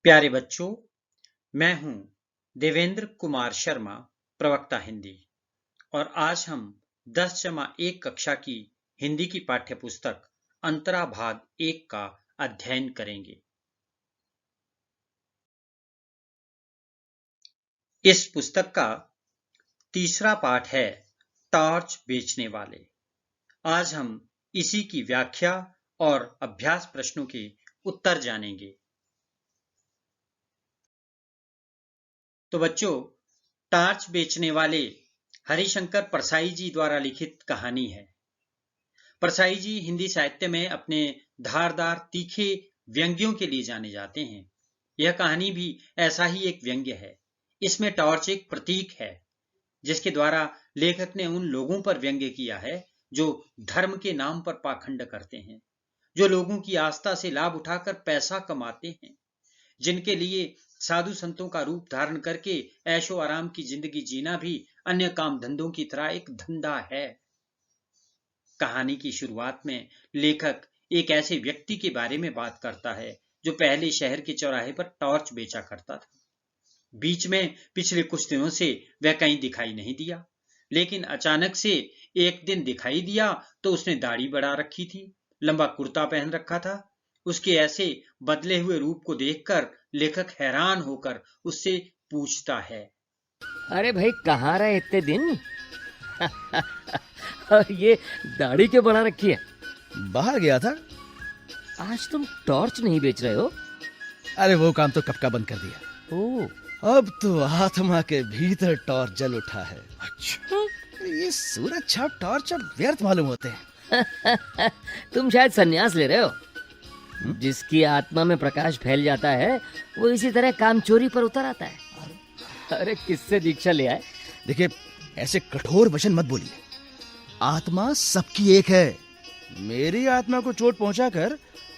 प्यारे बच्चों, मैं हूं देवेंद्र कुमार शर्मा, प्रवक्ता हिंदी। और आज हम 10-1 कक्षा की हिंदी की पाठ्य पुस्तक अंतरा भाग 1 का अध्ययन करेंगे। इस पुस्तक का तीसरा पाठ है टॉर्च बेचने वाले। आज हम इसी की व्याख्या और अभ्यास प्रश्नों के उत्तर जानेंगे। तो बच्चों, टॉर्च बेचने वाले हरिशंकर परसाई जी द्वारा लिखित कहानी है। परसाई जी हिंदी साहित्य में अपने धारदार तीखे व्यंग्यों के लिए जाने जाते हैं। यह कहानी भी ऐसा ही एक व्यंग्य है। इसमें टॉर्च एक प्रतीक है जिसके द्वारा लेखक ने उन लोगों पर व्यंग्य किया है जो धर्म के नाम पर पाखंड करते हैं, जो लोगों की आस्था से लाभ उठाकर पैसा कमाते हैं, जिनके लिए साधु संतों का रूप धारण करके ऐशो आराम की जिंदगी जीना भी अन्य काम धंधों की तरह एक धंधा है। कहानी की शुरुआत में लेखक एक ऐसे व्यक्ति के बारे में बात करता है जो पहले शहर के चौराहे पर टॉर्च बेचा करता था। बीच में पिछले कुछ दिनों से वह कहीं दिखाई नहीं दिया, लेकिन अचानक से एक दिन दिखाई दिया तो उसने दाढ़ी बढ़ा रखी थी, लंबा कुर्ता पहन रखा था। उसके ऐसे बदले हुए रूप को देखकर लेखक हैरान होकर उससे पूछता है, अरे भाई, कहाँ रहे इतने दिन? और ये दाढ़ी क्यों बढ़ा रखी है? बाहर गया था। आज तुम टॉर्च नहीं बेच रहे हो? अरे वो काम तो कब का बंद कर दिया। ओह, अब तो आत्मा के भीतर टॉर्च जल उठा है। अच्छा। ये सूरज छाप टॉर्च अब व्यर्थ मालूम होते हैं। तुम शायद संन्यास ले रहे हो। जिसकी आत्मा में प्रकाश फैल जाता है वो इसी तरह काम चोरी पर उतर आता है। अरे किससे दीक्षा ले आए? देखिए, ऐसे कठोर वचन मत बोलिए। आत्मा सबकी एक है। मेरी आत्मा को चोट पहुंचाकर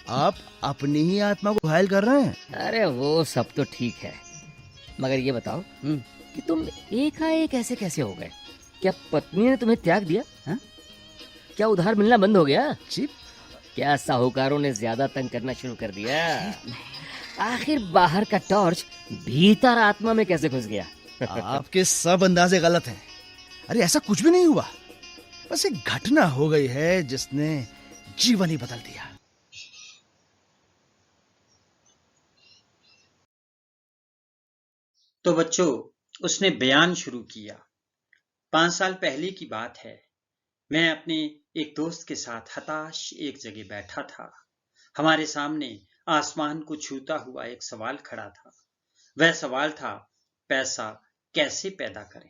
आप अपनी ही आत्मा को घायल कर रहे हैं। अरे वो सब तो ठीक है, मगर ये बताओ कि तुम एकाएक ऐसे कैसे हो गए? क्या पत्नी ने तुम्हें त्याग दिया? हा? क्या उधार मिलना बंद हो गया? जी, क्या साहूकारों ने ज्यादा तंग करना शुरू कर दिया? आखिर बाहर का टॉर्च भीतर आत्मा में कैसे घुस गया? आपके सब अंदाजे गलत हैं। अरे ऐसा कुछ भी नहीं हुआ। बस एक घटना हो गई है जिसने जीवन ही बदल दिया। तो बच्चों, उसने बयान शुरू किया। 5 साल पहले की बात है। मैं अपने एक दोस्त के साथ हताश एक जगह बैठा था। हमारे सामने आसमान को छूता हुआ एक सवाल खड़ा था। वह सवाल था, पैसा कैसे पैदा करें?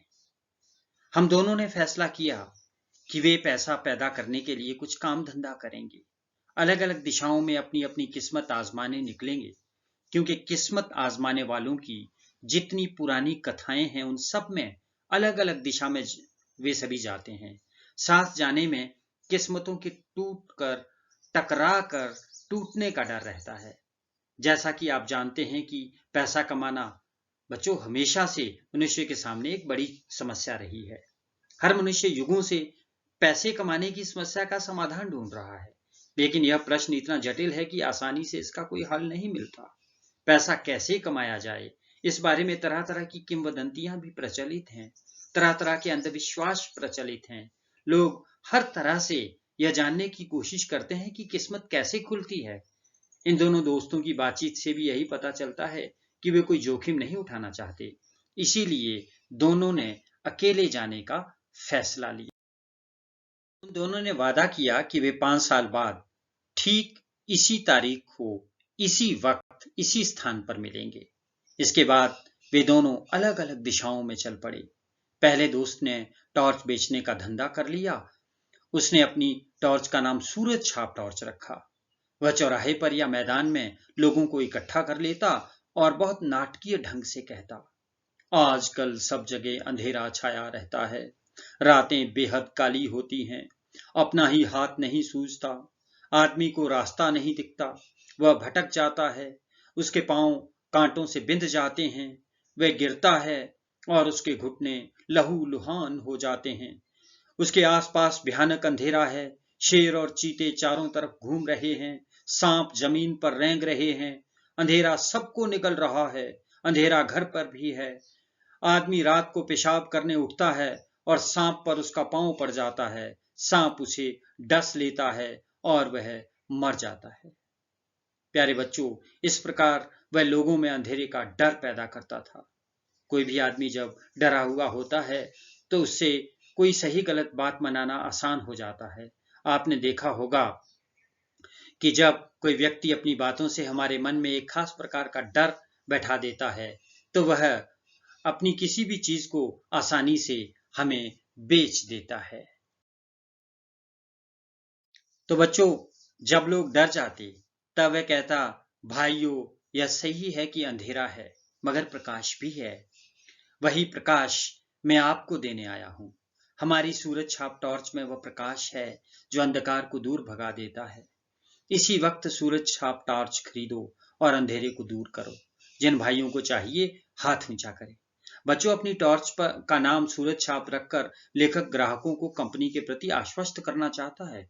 हम दोनों ने फैसला किया कि वे पैसा पैदा करने के लिए कुछ काम धंधा करेंगे। अलग अलग दिशाओं में अपनी अपनी किस्मत आजमाने निकलेंगे, क्योंकि किस्मत आजमाने वालों की जितनी पुरानी कथाएं हैं उन सब में अलग अलग दिशा में वे सभी जाते हैं। साथ जाने में किस्मतों के टकरा कर टूटने का डर रहता है। जैसा कि आप जानते हैं कि पैसा कमाना बच्चों हमेशा से मनुष्य के सामने एक बड़ी समस्या रही है। हर मनुष्य युगों से पैसे कमाने की समस्या का समाधान ढूंढ रहा है, लेकिन यह प्रश्न इतना जटिल है कि आसानी से इसका कोई हल नहीं मिलता। पैसा कैसे कमाया जाए, इस बारे में तरह तरह की किंवदंतियां भी प्रचलित हैं, तरह तरह के अंधविश्वास प्रचलित हैं। लोग हर तरह से यह जानने की कोशिश करते हैं कि किस्मत कैसे खुलती है। इन दोनों दोस्तों की बातचीत से भी यही पता चलता है कि वे कोई जोखिम नहीं उठाना चाहते। इसीलिए दोनों ने अकेले जाने का फैसला लिया। उन दोनों ने वादा किया कि वे 5 साल बाद ठीक इसी तारीख को, इसी वक्त, इसी स्थान पर मिलेंगे। इसके बाद वे दोनों अलग अलग दिशाओं में चल पड़े। पहले दोस्त ने टॉर्च बेचने का धंधा कर लिया। उसने अपनी टॉर्च का नाम सूरज छाप टॉर्च रखा। वह चौराहे पर या मैदान में लोगों को इकट्ठा कर लेता और बहुत नाटकीय ढंग से कहता, आजकल सब जगह अंधेरा छाया रहता है, रातें बेहद काली होती हैं, अपना ही हाथ नहीं सूझता, आदमी को रास्ता नहीं दिखता, वह भटक जाता है, उसके पांव कांटों से बिंध जाते हैं, वह गिरता है और उसके घुटने लहूलुहान हो जाते हैं, उसके आसपास भयानक अंधेरा है, शेर और चीते चारों तरफ घूम रहे हैं, सांप जमीन पर रेंग रहे हैं, अंधेरा सबको निकल रहा है, अंधेरा घर पर भी है। आदमी रात को पेशाब करने उठता है और सांप पर उसका पांव पड़ जाता है। सांप उसे डस लेता है और वह मर जाता है। प्यारे बच्चों, इस प्रकार वह लोगों में अंधेरे का डर पैदा करता था। कोई भी आदमी जब डरा हुआ होता है तो उससे कोई सही गलत बात मनाना आसान हो जाता है। आपने देखा होगा कि जब कोई व्यक्ति अपनी बातों से हमारे मन में एक खास प्रकार का डर बैठा देता है तो वह अपनी किसी भी चीज को आसानी से हमें बेच देता है। तो बच्चों, जब लोग डर जाते तब वह कहता, भाइयों, यह सही है कि अंधेरा है मगर प्रकाश भी है। वही प्रकाश मैं आपको देने आया हूं। हमारी सूरज छाप टॉर्च में वह प्रकाश है जो अंधकार को दूर भगा देता है। इसी वक्त सूरज छाप टॉर्च खरीदो और अंधेरे को दूर करो। जिन भाइयों को चाहिए हाथ नीचा करें। बच्चों, अपनी टॉर्च का नाम सूरज छाप रखकर लेखक ग्राहकों को कंपनी के प्रति आश्वस्त करना चाहता है।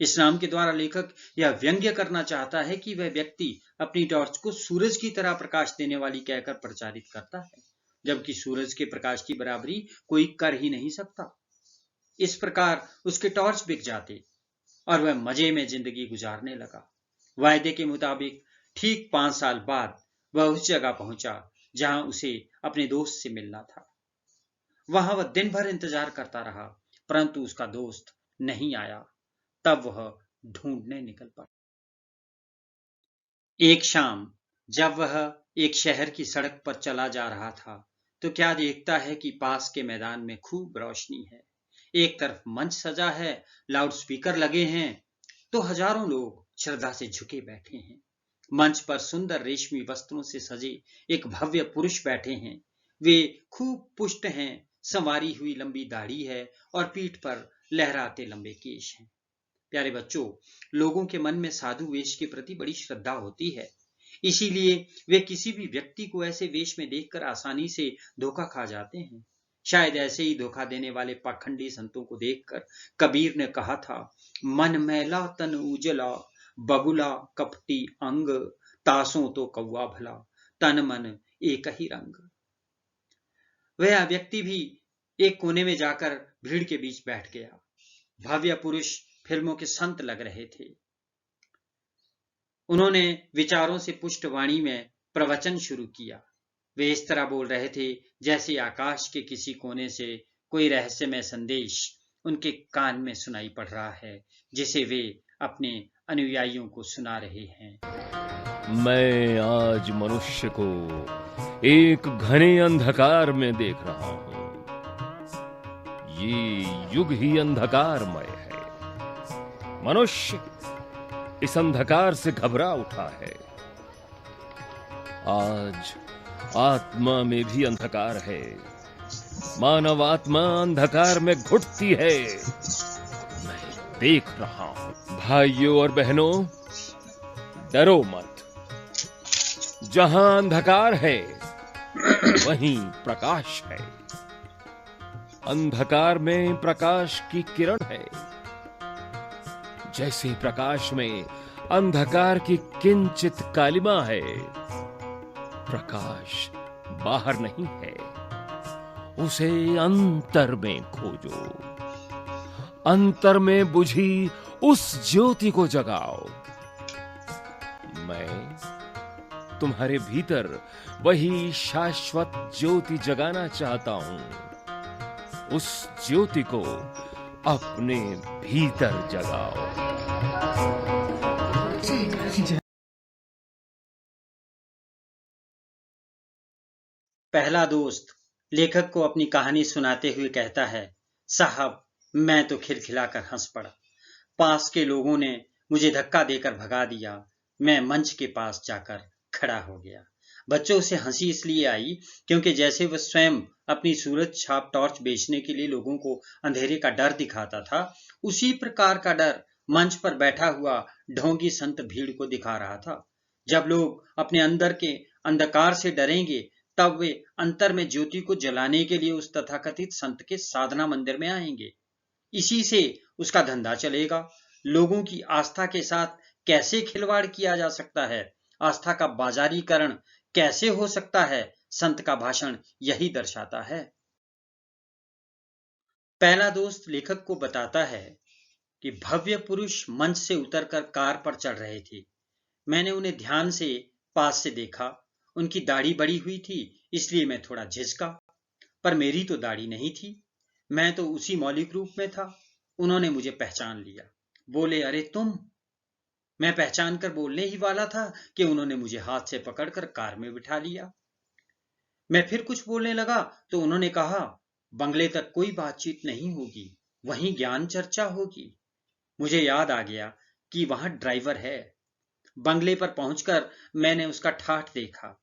इस नाम के द्वारा लेखक यह व्यंग्य करना चाहता है कि वह व्यक्ति अपनी टॉर्च को सूरज की तरह प्रकाश देने वाली कहकर प्रचारित करता है, जबकि सूरज के प्रकाश की बराबरी कोई कर ही नहीं सकता। इस प्रकार उसके टॉर्च बिक जाते और वह मजे में जिंदगी गुजारने लगा। वायदे के मुताबिक ठीक 5 साल बाद वह उस जगह पहुंचा जहां उसे अपने दोस्त से मिलना था। वहां वह दिन भर इंतजार करता रहा, परंतु उसका दोस्त नहीं आया। तब वह ढूंढने निकल पड़ा। एक शाम जब वह एक शहर की सड़क पर चला जा रहा था तो क्या देखता है कि पास के मैदान में खूब रोशनी है। एक तरफ मंच सजा है, लाउडस्पीकर लगे हैं, तो हजारों लोग श्रद्धा से झुके बैठे हैं। मंच पर सुंदर रेशमी वस्त्रों से सजे एक भव्य पुरुष बैठे हैं। वे खूब पुष्ट हैं, संवारी हुई लंबी दाढ़ी है और पीठ पर लहराते लंबे केश हैं। प्यारे बच्चों, लोगों के मन में साधु वेश के प्रति बड़ी श्रद्धा होती है, इसीलिए वे किसी भी व्यक्ति को ऐसे वेश में देखकर आसानी से धोखा खा जाते हैं। शायद ऐसे ही धोखा देने वाले पाखंडी संतों को देखकर कबीर ने कहा था, मन मैला तन उजला, बगुला कपटी अंग, तासों तो कौवा भला, तन मन एक ही रंग। वह व्यक्ति भी एक कोने में जाकर भीड़ के बीच बैठ गया। भव्य पुरुष फिल्मों के संत लग रहे थे। उन्होंने विचारों से पुष्ट वाणी में प्रवचन शुरू किया। वे इस तरह बोल रहे थे जैसे आकाश के किसी कोने से कोई रहस्यमय संदेश उनके कान में सुनाई पड़ रहा है, जिसे वे अपने अनुयायियों को सुना रहे हैं। मैं आज मनुष्य को एक घने अंधकार में देख रहा हूं। ये युग ही अंधकारमय है। मनुष्य इस अंधकार से घबरा उठा है। आज आत्मा में भी अंधकार है। मानव आत्मा अंधकार में घुटती है। मैं देख रहा हूं। भाइयों और बहनों, डरो मत। जहां अंधकार है वहीं प्रकाश है। अंधकार में प्रकाश की किरण है। जैसे प्रकाश में अंधकार की किंचित कालिमा है, प्रकाश बाहर नहीं है, उसे अंतर में खोजो। अंतर में बुझी उस ज्योति को जगाओ। मैं तुम्हारे भीतर वही शाश्वत ज्योति जगाना चाहता हूं। उस ज्योति को अपने भीतर जगाओ। पहला दोस्त लेखक को अपनी कहानी सुनाते हुए कहता है, साहब, मैं तो खिलखिलाकर हंस पड़ा। पास के लोगों ने मुझे धक्का देकर भगा दिया। मैं मंच के पास जाकर खड़ा हो गया। बच्चों, से हंसी इसलिए आई क्योंकि जैसे वह स्वयं अपनी सूरज छाप टॉर्च बेचने के लिए लोगों को अंधेरे का डर दिखाता था, उसी प्रकार का डर मंच पर बैठा हुआ ढोंगी संत भीड़ को दिखा रहा था। जब लोग अपने अंदर के अंधकार से डरेंगे तब वे अंतर में ज्योति को जलाने के लिए उस तथाकथित संत के साधना मंदिर में आएंगे। इसी से उसका धंधा चलेगा। लोगों की आस्था के साथ कैसे खिलवाड़ किया जा सकता है आस्था का बाजारीकरण कैसे हो सकता है, संत का भाषण यही दर्शाता है। पहला दोस्त लेखक को बताता है कि भव्य पुरुष मंच से उतरकर कार पर चढ़ रहे थे। मैंने उन्हें ध्यान से पास से देखा। उनकी दाढ़ी बड़ी हुई थी, इसलिए मैं थोड़ा झिझका, पर मेरी तो दाढ़ी नहीं थी। मैं तो उसी मौलिक रूप में था। उन्होंने मुझे पहचान लिया। बोले, अरे तुम। मैं पहचान कर बोलने ही वाला था कि उन्होंने मुझे हाथ से पकड़कर कार में बिठा लिया। मैं फिर कुछ बोलने लगा तो उन्होंने कहा, बंगले तक कोई बातचीत नहीं होगी, वहीं ज्ञान चर्चा होगी। मुझे याद आ गया कि वहां ड्राइवर है। बंगले पर पहुंचकर मैंने उसका ठाठ देखा।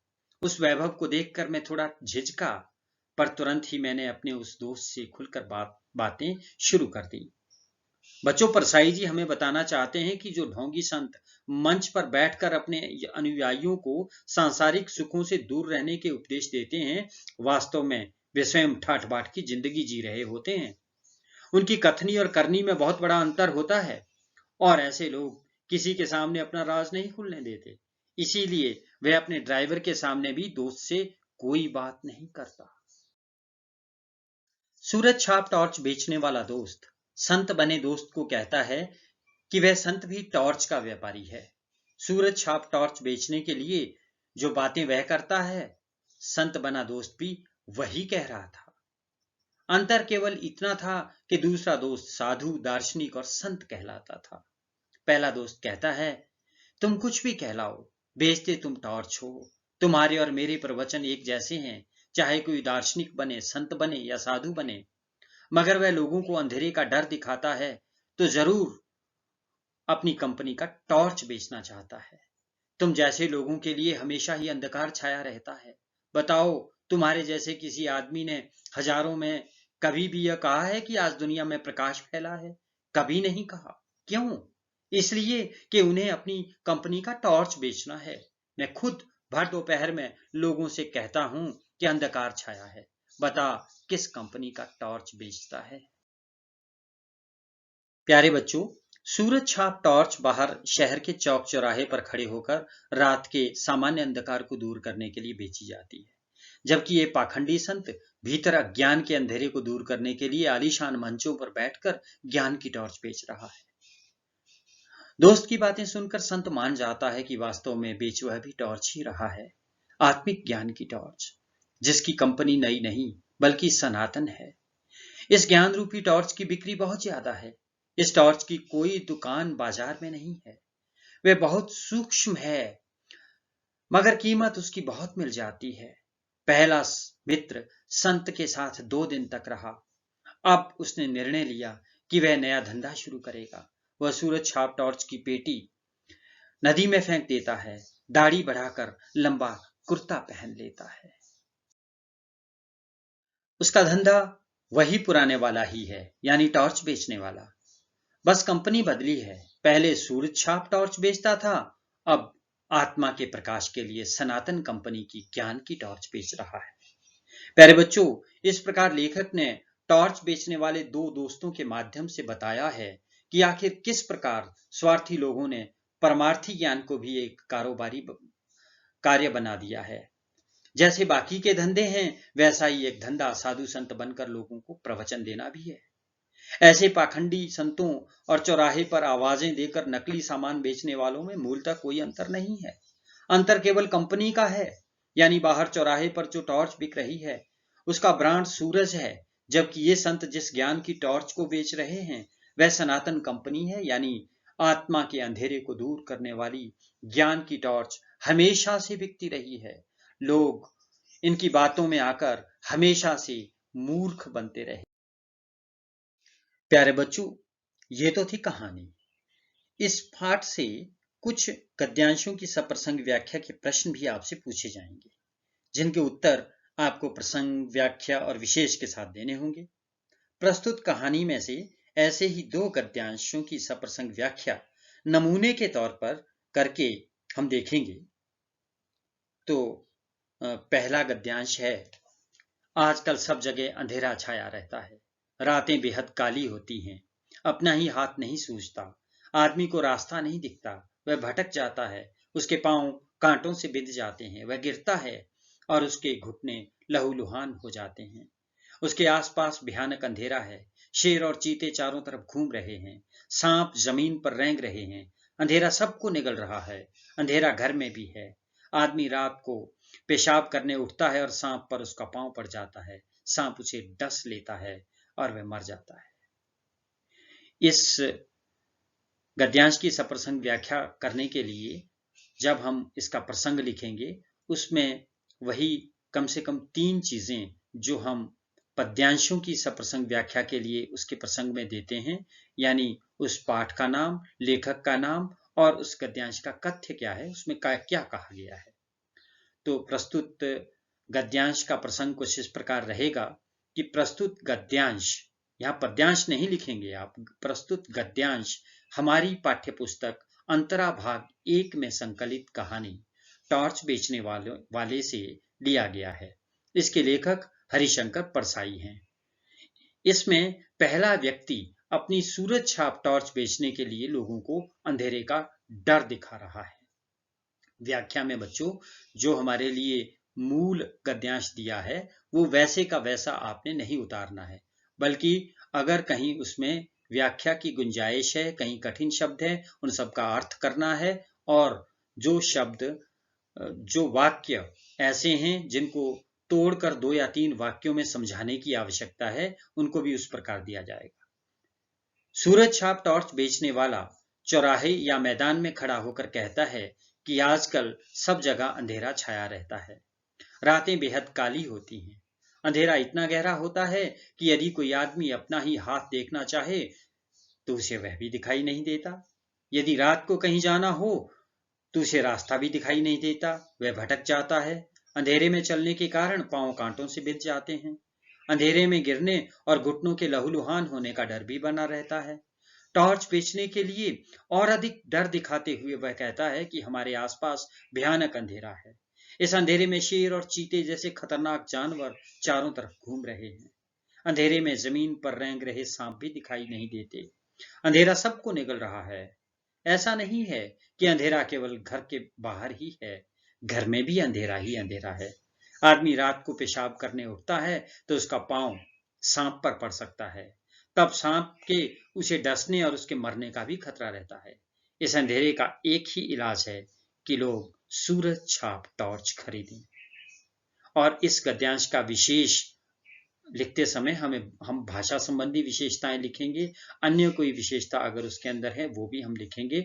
उस वैभव को देखकर मैं थोड़ा झिझका, पर तुरंत ही मैंने अपने उस दोस्त से खुलकर बातें शुरू कर दी। बच्चों, परसाई जी हमें बताना चाहते हैं कि जो ढोंगी संत मंच पर बैठकर अपने अनुयायियों को सांसारिक सुखों से दूर रहने के उपदेश देते हैं, वास्तव में वे स्वयं ठाठ बाट की जिंदगी जी रहे होते हैं। उनकी कथनी और करनी में बहुत बड़ा अंतर होता है, और ऐसे लोग किसी के सामने अपना राज नहीं खुलने देते। इसीलिए वे अपने ड्राइवर के सामने भी दोस्त से कोई बात नहीं करता। सूरज छाप टॉर्च बेचने वाला दोस्त संत बने दोस्त को कहता है कि वह संत भी टॉर्च का व्यापारी है। सूरज छाप टॉर्च बेचने के लिए जो बातें वह करता है, संत बना दोस्त भी वही कह रहा था। अंतर केवल इतना था कि दूसरा दोस्त साधु, दार्शनिक और संत कहलाता था। पहला दोस्त कहता है, तुम कुछ भी कहलाओ, बेचते तुम टॉर्च हो। तुम्हारे और मेरे प्रवचन एक जैसे हैं, चाहे कोई दार्शनिक बने, संत बने या साधु बने। मगर वह लोगों को अंधेरे का डर दिखाता है तो जरूर अपनी कंपनी का टॉर्च बेचना चाहता है। तुम जैसे लोगों के लिए हमेशा ही अंधकार छाया रहता है। बताओ, तुम्हारे जैसे किसी आदमी ने हजारों में कभी भी यह कहा है कि आज दुनिया में प्रकाश फैला है? कभी नहीं कहा। क्यों? इसलिए कि उन्हें अपनी कंपनी का टॉर्च बेचना है। मैं खुद भर दोपहर में लोगों से कहता हूं कि अंधकार छाया है, बता किस कंपनी का टॉर्च बेचता है। प्यारे बच्चों, सूरज छाप टॉर्च बाहर शहर के चौक चौराहे पर खड़े होकर रात के सामान्य अंधकार को दूर करने के लिए बेची जाती है, जबकि ये पाखंडी संत भीतर अज्ञान के अंधेरे को दूर करने के लिए आलीशान मंचों पर बैठकर ज्ञान की टॉर्च बेच रहा है। दोस्त की बातें सुनकर संत मान जाता है कि वास्तव में बेच वह भी टॉर्च ही रहा है, आत्मिक ज्ञान की टॉर्च, जिसकी कंपनी नई नहीं बल्कि सनातन है। इस ज्ञान रूपी टॉर्च की बिक्री बहुत ज्यादा है। इस टॉर्च की कोई दुकान बाजार में नहीं है। वे बहुत सूक्ष्म है, मगर कीमत उसकी बहुत मिल जाती है। पहला मित्र संत के साथ 2 दिन तक रहा। अब उसने निर्णय लिया कि वह नया धंधा शुरू करेगा। वह सूरज छाप टॉर्च की पेटी नदी में फेंक देता है, दाढ़ी बढ़ाकर लंबा कुर्ता पहन लेता है। उसका धंधा वही पुराने वाला ही है, यानी टॉर्च बेचने वाला। बस कंपनी बदली है। पहले सूरज छाप टॉर्च बेचता था, अब आत्मा के प्रकाश के लिए सनातन कंपनी की ज्ञान की टॉर्च बेच रहा है। प्यारे बच्चों, इस प्रकार लेखक ने टॉर्च बेचने वाले 2 दोस्तों के माध्यम से बताया है कि आखिर किस प्रकार स्वार्थी लोगों ने परमार्थी ज्ञान को भी एक कारोबारी कार्य बना दिया है। जैसे बाकी के धंधे हैं, वैसा ही एक धंधा साधु संत बनकर लोगों को प्रवचन देना भी है। ऐसे पाखंडी संतों और चौराहे पर आवाजें देकर नकली सामान बेचने वालों में मूलतः कोई अंतर नहीं है। अंतर केवल कंपनी का है, यानी बाहर चौराहे पर जो टॉर्च बिक रही है उसका ब्रांड सूरज है, जबकि ये संत जिस ज्ञान की टॉर्च को बेच रहे हैं वह सनातन कंपनी है, यानी आत्मा के अंधेरे को दूर करने वाली ज्ञान की टॉर्च हमेशा से बिकती रही है। लोग इनकी बातों में आकर हमेशा से मूर्ख बनते रहे। प्यारे बच्चों, ये तो थी कहानी। इस पाठ से कुछ गद्यांशों की सप्रसंग व्याख्या के प्रश्न भी आपसे पूछे जाएंगे, जिनके उत्तर आपको प्रसंग, व्याख्या और विशेष के साथ देने होंगे। प्रस्तुत कहानी में से ऐसे ही 2 गद्यांशों की सप्रसंग व्याख्या नमूने के तौर पर करके हम देखेंगे। तो पहला गद्यांश है, आजकल सब जगह अंधेरा छाया रहता है, रातें बेहद काली होती हैं, अपना ही हाथ नहीं सूझता, आदमी को रास्ता नहीं दिखता, वह भटक जाता है, उसके पांव कांटों से बिध जाते हैं। वह गिरता है और उसके घुटने लहूलुहान हो जाते हैं। उसके आसपास भयानक अंधेरा है। शेर और चीते चारों तरफ घूम रहे हैं। सांप जमीन पर रेंग रहे हैं। अंधेरा सबको निगल रहा है। अंधेरा घर में भी है। आदमी रात को पेशाब करने उठता है और सांप पर उसका पांव पड़ जाता है। सांप उसे डस लेता है और वह मर जाता है। इस गद्यांश की सप्रसंग व्याख्या करने के लिए जब हम इसका प्रसंग लिखेंगे, उसमें वही कम से कम 3 चीजें जो हम पद्यांशों की सप्रसंग व्याख्या के लिए उसके प्रसंग में देते हैं, यानी उस पाठ का नाम, लेखक का नाम और उस गद्यांश का कथ्य क्या है, उसमें क्या कहा गया है। तो प्रस्तुत गद्यांश का प्रसंग कुछ इस प्रकार रहेगा कि प्रस्तुत गद्यांश, यहाँ पद्यांश नहीं लिखेंगे आप, प्रस्तुत गद्यांश हमारी पाठ्य पुस्तक अंतरा भाग 1 में संकलित कहानी टॉर्च बेचने वाले से लिया गया है। इसके लेखक हरिशंकर परसाई हैं। इसमें पहला व्यक्ति अपनी सूरज छाप टॉर्च बेचने के लिए लोगों को अंधेरे का डर दिखा रहा है। व्याख्या में बच्चों जो हमारे लिए मूल गद्यांश दिया है वो वैसे का वैसा आपने नहीं उतारना है, बल्कि अगर कहीं उसमें व्याख्या की गुंजाइश है, कहीं कठिन शब्द है, उन सब का अर्थ करना है, और जो शब्द, जो वाक्य ऐसे हैं जिनको तोड़कर 2 या 3 वाक्यों में समझाने की आवश्यकता है, उनको भी उस प्रकार दिया जाएगा। सूरज छाप टॉर्च बेचने वाला चौराहे या मैदान में खड़ा होकर कहता है कि आजकल सब जगह अंधेरा छाया रहता है। रातें बेहद काली होती हैं। अंधेरा इतना गहरा होता है कि यदि कोई आदमी अपना ही हाथ देखना चाहे तो उसे वह भी दिखाई नहीं देता। यदि रात को कहीं जाना हो तो उसे रास्ता भी दिखाई नहीं देता, वह भटक जाता है। अंधेरे में चलने के कारण पांव कांटों से बिध जाते हैं। अंधेरे में गिरने और घुटनों के लहूलुहान होने का डर भी बना रहता है। टॉर्च बेचने के लिए और अधिक डर दिखाते हुए वह कहता है कि हमारे आसपास भयानक अंधेरा है। इस अंधेरे में शेर और चीते जैसे खतरनाक जानवर चारों तरफ घूम रहे हैं। अंधेरे में जमीन पर रेंग रहे सांप भी दिखाई नहीं देते। अंधेरा सबको निगल रहा है। ऐसा नहीं है कि अंधेरा केवल घर के बाहर ही है, घर में भी अंधेरा ही अंधेरा है। आदमी रात को पेशाब करने उठता है तो उसका पांव सांप पर पड़ सकता है। तब सांप के उसे डसने और उसके मरने का भी खतरा रहता है। इस अंधेरे का एक ही इलाज है कि लोग सूरज छाप टॉर्च खरीदें। और इस गद्यांश का विशेष लिखते समय हम भाषा संबंधी विशेषताएं लिखेंगे। अन्य कोई विशेषता अगर उसके अंदर है वो भी हम लिखेंगे।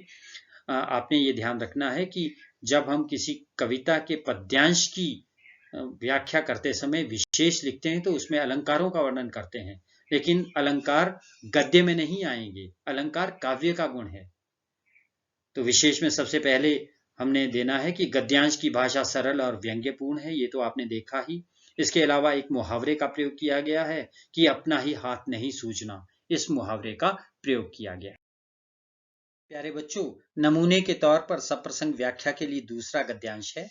आपने ये ध्यान रखना है कि जब हम किसी कविता के पद्यांश की व्याख्या करते समय विशेष लिखते हैं तो उसमें अलंकारों का वर्णन करते हैं, लेकिन अलंकार गद्य में नहीं आएंगे। अलंकार काव्य का गुण है। तो विशेष में सबसे पहले हमने देना है कि गद्यांश की भाषा सरल और व्यंग्यपूर्ण है। ये तो आपने देखा ही। इसके अलावा एक मुहावरे का प्रयोग किया गया है कि अपना ही हाथ नहीं सूझना, इस मुहावरे का प्रयोग किया गया है। प्यारे बच्चों, नमूने के तौर पर सप्रसंग व्याख्या के लिए दूसरा गद्यांश है।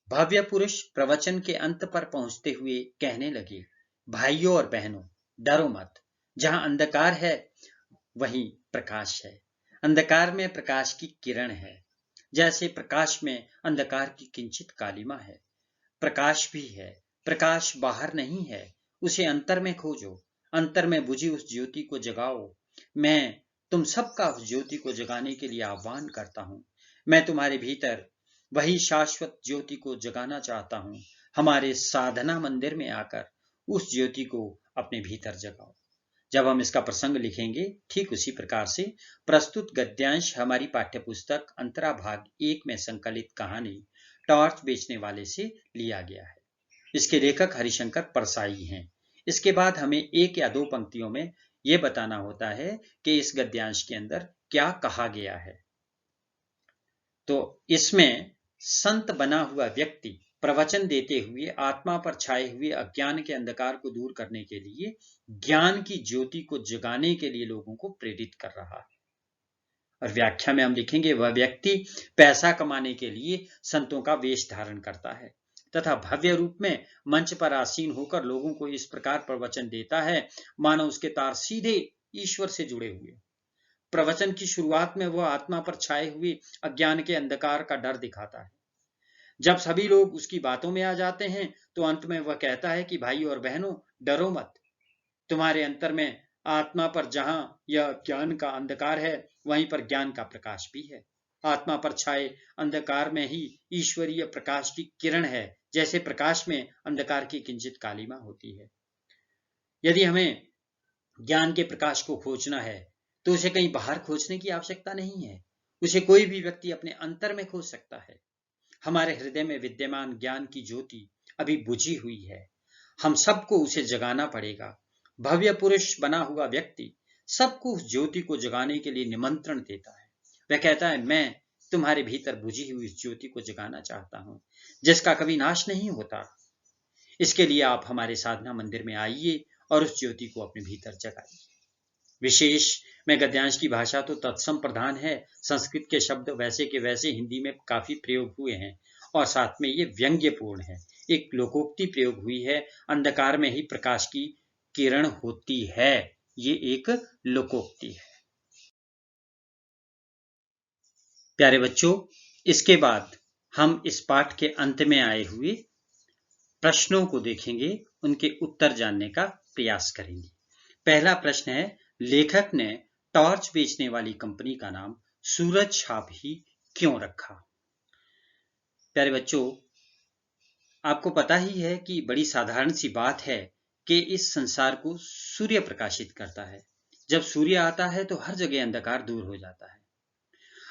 भव्य पुरुष प्रवचन के अंत पर पहुंचते हुए कहने लगे, भाइयों और बहनों, डरो मत। जहां अंधकार है वहीं प्रकाश है। अंधकार में प्रकाश की किरण है, जैसे प्रकाश में अंधकार की किंचित कालिमा है। प्रकाश भी है। प्रकाश बाहर नहीं है, उसे अंतर में खोजो। अंतर में बुझी उस ज्योति को जगाओ। मैं तुम सबका उस ज्योति को जगाने के लिए आह्वान करता हूं। मैं तुम्हारे भीतर वही शाश्वत ज्योति को जगाना चाहता हूं। हमारे साधना मंदिर में आकर उस ज्योति को अपने भीतर जगाओ। जब हम इसका प्रसंग लिखेंगे, ठीक उसी प्रकार से प्रस्तुत गद्यांश हमारी पाठ्यपुस्तक अंतरा भाग 1 में संकलित कहानी टॉर्च बेचने वाले से लिया गया है। इसके लेखक हरिशंकर परसाई हैं। इसके बाद हमें 1 या 2 पंक्तियों में यह बताना होता है कि इस गद्यांश के अंदर क्या कहा गया है। तो इसमें संत बना हुआ व्यक्ति प्रवचन देते हुए आत्मा पर छाए हुए अज्ञान के अंधकार को दूर करने के लिए ज्ञान की ज्योति को जगाने के लिए लोगों को प्रेरित कर रहा है। और व्याख्या में हम लिखेंगे, वह व्यक्ति पैसा कमाने के लिए संतों का वेश धारण करता है तथा भव्य रूप में मंच पर आसीन होकर लोगों को इस प्रकार प्रवचन देता है मानो उसके तार सीधे ईश्वर से जुड़े हुए। प्रवचन की शुरुआत में वह आत्मा पर छाए हुए अज्ञान के अंधकार का डर दिखाता है। जब सभी लोग उसकी बातों में आ जाते हैं तो अंत में वह कहता है कि भाई और बहनों, डरो मत। तुम्हारे अंतर में आत्मा पर जहां यह ज्ञान का अंधकार है, वहीं पर ज्ञान का प्रकाश भी है। आत्मा पर छाए अंधकार में ही ईश्वरीय प्रकाश की किरण है, जैसे प्रकाश में अंधकार की किंचित कालिमा होती है। यदि हमें ज्ञान के प्रकाश को खोजना है तो उसे कहीं बाहर खोजने की आवश्यकता नहीं है। उसे कोई भी व्यक्ति अपने अंतर में खोज सकता है। हमारे हृदय में विद्यमान ज्ञान की ज्योति अभी बुझी हुई है। हम सबको उसे जगाना पड़ेगा। भव्य पुरुष बना हुआ व्यक्ति सबको उस ज्योति को जगाने के लिए निमंत्रण देता है। वह कहता है, मैं तुम्हारे भीतर बुझी हुई इस ज्योति को जगाना चाहता हूं, जिसका कभी नाश नहीं होता। इसके लिए आप हमारे साधना मंदिर में आइए और उस ज्योति को अपने भीतर जगाइए। विशेष में गद्यांश की भाषा तो तत्सम प्रधान है। संस्कृत के शब्द वैसे के वैसे हिंदी में काफी प्रयोग हुए हैं और साथ में ये व्यंग्यपूर्ण है। एक लोकोक्ति प्रयोग हुई है, अंधकार में ही प्रकाश की किरण होती है। ये एक लोकोक्ति है। प्यारे बच्चों, इसके बाद हम इस पाठ के अंत में आए हुए प्रश्नों को देखेंगे, उनके उत्तर जानने का प्रयास करेंगे। पहला प्रश्न है, लेखक ने टॉर्च बेचने वाली कंपनी का नाम सूरज छाप ही क्यों रखा? प्यारे बच्चों, आपको पता ही है कि बड़ी साधारण सी बात है कि इस संसार को सूर्य प्रकाशित करता है। जब सूर्य आता है तो हर जगह अंधकार दूर हो जाता है।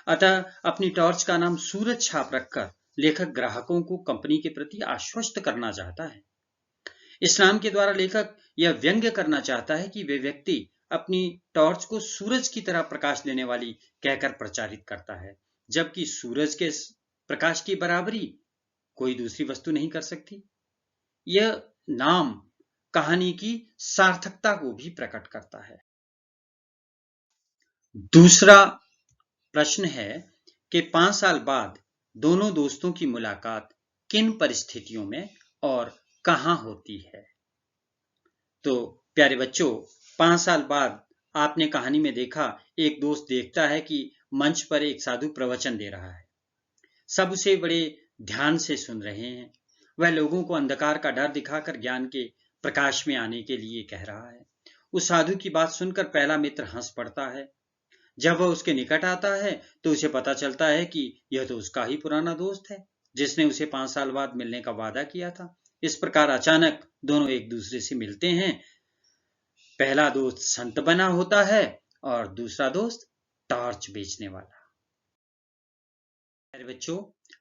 अतः अपनी टॉर्च का नाम सूरज छाप रखकर लेखक ग्राहकों को कंपनी के प्रति आश्वस्त करना चाहता है। इस नाम के द्वारा लेखक यह व्यंग्य करना चाहता है कि वे व्यक्ति अपनी टॉर्च को सूरज की तरह प्रकाश देने वाली कहकर प्रचारित करता है, जबकि सूरज के प्रकाश की बराबरी कोई दूसरी वस्तु नहीं कर सकती। यह नाम कहानी की सार्थकता को भी प्रकट करता है। दूसरा प्रश्न है कि 5 साल बाद दोनों दोस्तों की मुलाकात किन परिस्थितियों में और कहां होती है? तो प्यारे बच्चों, 5 साल बाद आपने कहानी में देखा, एक दोस्त देखता है कि मंच पर एक साधु प्रवचन दे रहा है। सब उसे बड़े ध्यान से सुन रहे हैं। वह लोगों को अंधकार का डर दिखाकर ज्ञान के प्रकाश में आने के लिए कह रहा है। उस साधु की बात सुनकर पहला मित्र हंस पड़ता है। जब वह उसके निकट आता है तो उसे पता चलता है कि यह तो उसका ही पुराना दोस्त है, जिसने उसे 5 साल बाद मिलने का वादा किया था। इस प्रकार अचानक दोनों एक दूसरे से मिलते हैं। पहला दोस्त संत बना होता है और दूसरा दोस्त टॉर्च बेचने वाला। मेरे बच्चों,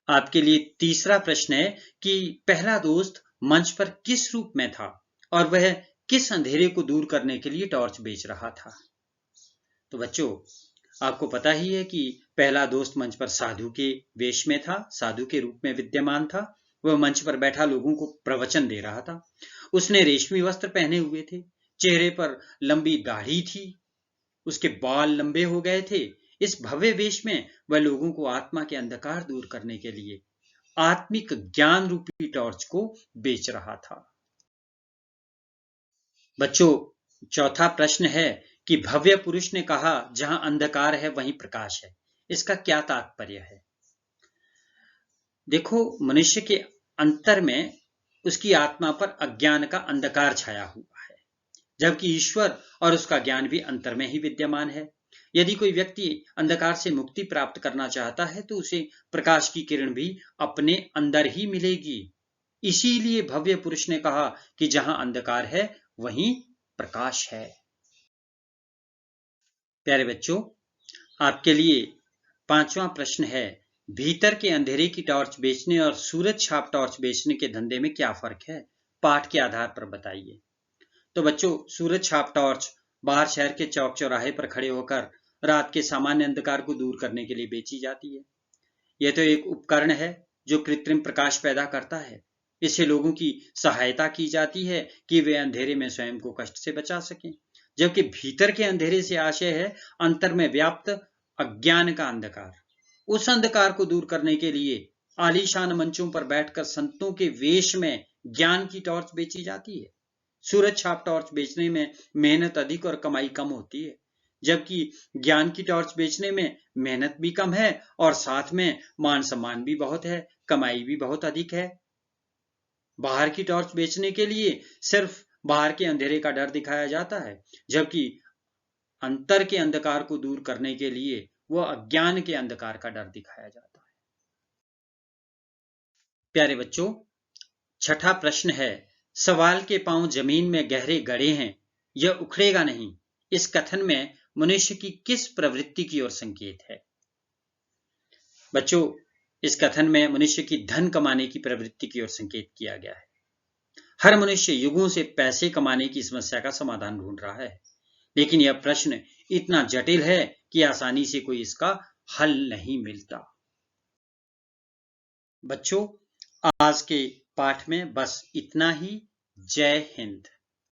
आपके लिए तीसरा प्रश्न है कि पहला दोस्त मंच पर किस रूप में था और वह किस अंधेरे को दूर करने के लिए टॉर्च बेच रहा था? तो बच्चों, आपको पता ही है कि पहला दोस्त मंच पर साधु के वेश में था, साधु के रूप में विद्यमान था। वह मंच पर बैठा लोगों को प्रवचन दे रहा था। उसने रेशमी वस्त्र पहने हुए थे, चेहरे पर लंबी दाढ़ी थी, उसके बाल लंबे हो गए थे। इस भव्य वेश में वह लोगों को आत्मा के अंधकार दूर करने के लिए आत्मिक ज्ञान रूपी टॉर्च को बेच रहा था। बच्चों, चौथा प्रश्न है कि भव्य पुरुष ने कहा, जहां अंधकार है वहीं प्रकाश है। इसका क्या तात्पर्य है? देखो, मनुष्य के अंतर में उसकी आत्मा पर अज्ञान का अंधकार छाया हुआ है, जबकि ईश्वर और उसका ज्ञान भी अंतर में ही विद्यमान है। यदि कोई व्यक्ति अंधकार से मुक्ति प्राप्त करना चाहता है तो उसे प्रकाश की किरण भी अपने अंदर ही मिलेगी। इसीलिए भव्य पुरुष ने कहा कि जहां अंधकार है वहीं प्रकाश है। प्यारे बच्चों, आपके लिए 5वां प्रश्न है, भीतर के अंधेरे की टॉर्च बेचने और सूरज छाप टॉर्च बेचने के धंधे में क्या फर्क है? पाठ के आधार पर बताइए। तो बच्चों, सूरज छाप टॉर्च बाहर शहर के चौक चौराहे पर खड़े होकर रात के सामान्य अंधकार को दूर करने के लिए बेची जाती है। यह तो एक उपकरण है जो कृत्रिम प्रकाश पैदा करता है। इससे लोगों की सहायता की जाती है कि वे अंधेरे में स्वयं को कष्ट से बचा सकें, जबकि भीतर के अंधेरे से आशय है अंतर में व्याप्त अज्ञान का अंधकार। उस अंधकार को दूर करने के लिए आलीशान मंचों पर बैठकर संतों के वेश में ज्ञान की टॉर्च बेची जाती है। सूरज छाप टॉर्च बेचने में मेहनत अधिक और कमाई कम होती है, जबकि ज्ञान की टॉर्च बेचने में मेहनत भी कम है और साथ में मान सम्मान भी बहुत है, कमाई भी बहुत अधिक है। बाहर की टॉर्च बेचने के लिए सिर्फ बाहर के अंधेरे का डर दिखाया जाता है, जबकि अंतर के अंधकार को दूर करने के लिए वह अज्ञान के अंधकार का डर दिखाया जाता है। प्यारे बच्चों, छठा प्रश्न है, सवाल के पांव जमीन में गहरे गड़े हैं, यह उखड़ेगा नहीं। इस कथन में मनुष्य की किस प्रवृत्ति की ओर संकेत है? बच्चों, इस कथन में मनुष्य की धन कमाने की प्रवृत्ति की ओर संकेत किया गया है। हर मनुष्य युगों से पैसे कमाने की समस्या का समाधान ढूंढ रहा है, लेकिन यह प्रश्न इतना जटिल है कि आसानी से कोई इसका हल नहीं मिलता। बच्चों, आज के पाठ में बस इतना ही। जय हिंद।